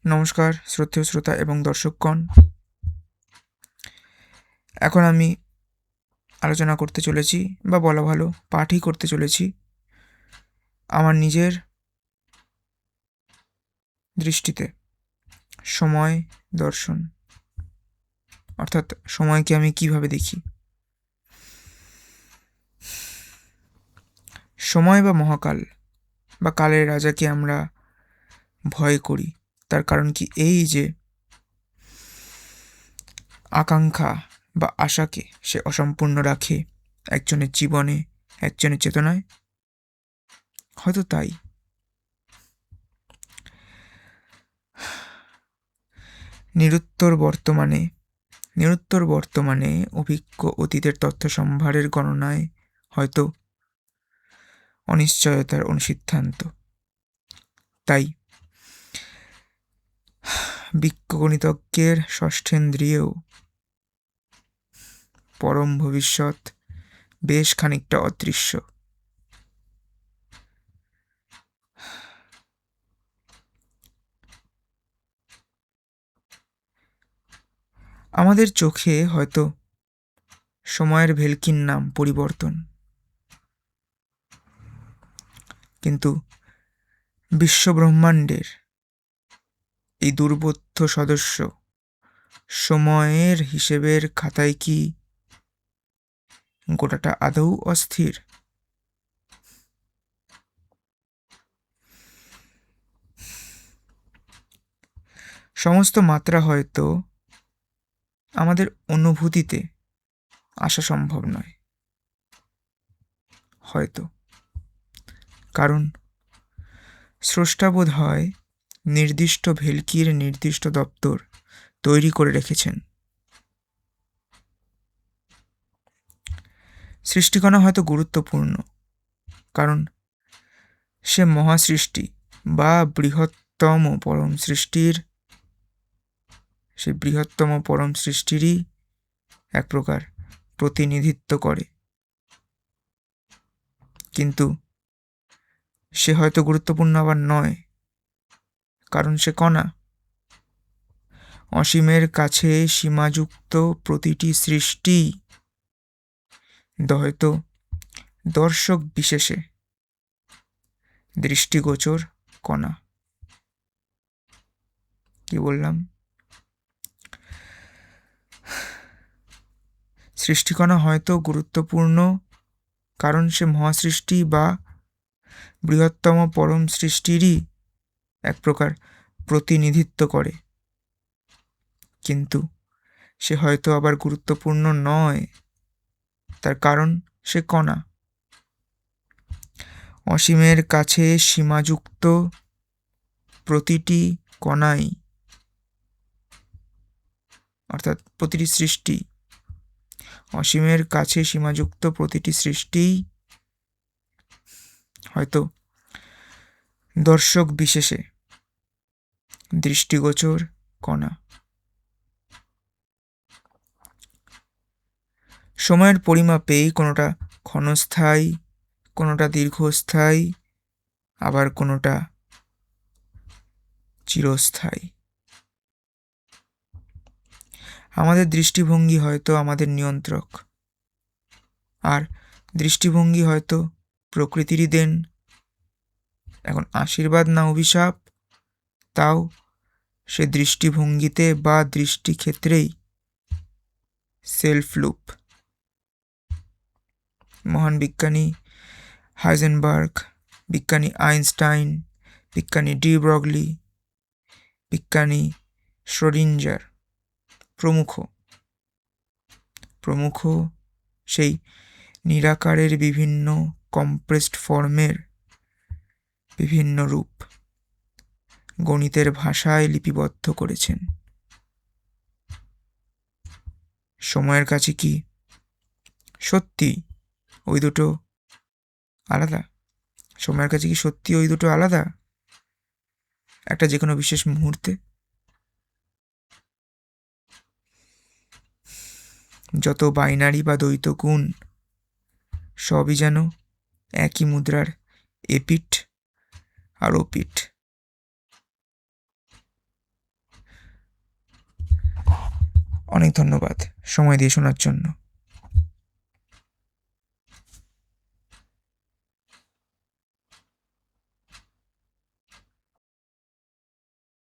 নমস্কার শ্রদ্ধেয় শ্রোতা এবং দর্শকগণ। এখন আমি আলোচনা করতে চলেছি, বা বলা ভালো পাঠই করতে চলেছি, আমার নিজের দৃষ্টিতে সময় দর্শন, অর্থাৎ সময়কে আমি কিভাবে দেখি। সময় বা মহাকাল বা কালের রাজাকে আমরা ভয় করি, তার কারণ কি এই যে আকাঙ্ক্ষা বা আশাকে সে অসম্পূর্ণ রাখে একজনের জীবনে, একজনের চেতনায়। হয়তো তাই নিরুত্তর বর্তমানে অভিজ্ঞ অতীতের তথ্য সম্ভারের গণনায় হয়তো অনিশ্চয়তার অনুসিদ্ধান্ত। তাই বিজ্ঞগণিতজ্ঞের ষষ্ঠেন্দ্রিয়েও পরম ভবিষ্যৎ বেশ খানিকটা অদৃশ্য। আমাদের চোখে হয়তো সময়ের ভেলকির নাম পরিবর্তন, কিন্তু বিশ্বব্রহ্মাণ্ডের এই দুর্বোধ্য সদস্য সময়ের হিসেবের খাতায় কি গোটাটা আদৌ অস্থির? সমস্ত মাত্রা হয়তো আমাদের অনুভূতিতে আসা সম্ভব নয়, হয়তো কারণ স্রষ্টা বোধ হয় নির্দিষ্ট ভেলকির নির্দিষ্ট দপ্তর তৈরি করে রেখেছেন। সৃষ্টিকণা হয়তো গুরুত্বপূর্ণ, কারণ সে মহাসৃষ্টি বা বৃহত্তম পরম সৃষ্টিরই এক প্রকার প্রতিনিধিত্ব করে। কিন্তু সে হয়তো গুরুত্বপূর্ণ আবার নয়, কারণ সে কণা। অসীমের কাছে সীমাযুক্ত প্রতিটি সৃষ্টি হয়তো দর্শক বিশেষে দৃষ্টিগোচর কণা। কি বললাম? সৃষ্টিকণা হয়তো গুরুত্বপূর্ণ, কারণ সে মহাসৃষ্টি বা বৃহত্তম পরম সৃষ্টিরই এক প্রকার প্রতিনিধিত্ব করে। কিন্তু সে হয়তো আবার গুরুত্বপূর্ণ নয়, তার কারণ সে কণা। অসীমের কাছে সীমাযুক্ত প্রতিটি কণাই, অর্থাৎ প্রতিটি সৃষ্টি, অসীমের কাছে সীমাযুক্ত প্রতিটি সৃষ্টিই হয়তো দর্শক বিশেষে দৃষ্টিগোচর কণা। সময়ের পরিমাপেই কোনোটা ক্ষণস্থায়ী, কোনোটা দীর্ঘস্থায়ী, আবার কোনোটা চিরস্থায়ী। আমাদের দৃষ্টিভঙ্গি হয়তো আমাদের নিয়ন্ত্রক, আর দৃষ্টিভঙ্গি হয়তো প্রকৃতিরই দেন। এখন আশীর্বাদ না অভিশাপ, তাও সে দৃষ্টিভঙ্গিতে বা দৃষ্টিক্ষেত্রেই সেলফ লুপ। মহান বিজ্ঞানী হাইজেনবার্গ, বিজ্ঞানী আইনস্টাইন, বিজ্ঞানী ডি ব্রগলি, বিজ্ঞানী শ্রোডিঞ্জার প্রমুখ সেই নিরাকারের বিভিন্ন কম্প্রেসড ফর্মের বিভিন্ন রূপ গণিতের ভাষায় লিপিবদ্ধ করেছেন। সময়ের কাছে কি সত্যি ওই দুটো আলাদা? সময়ের কাছে কি সত্যি ওই দুটো আলাদা একটা যে কোনো বিশেষ মুহূর্তে? যত বাইনারি বা দ্বৈত গুণ, সবই যেন একই মুদ্রার এপিঠ আর ওপিঠ। অনেক ধন্যবাদ সময় দিয়ে শোনার জন্য।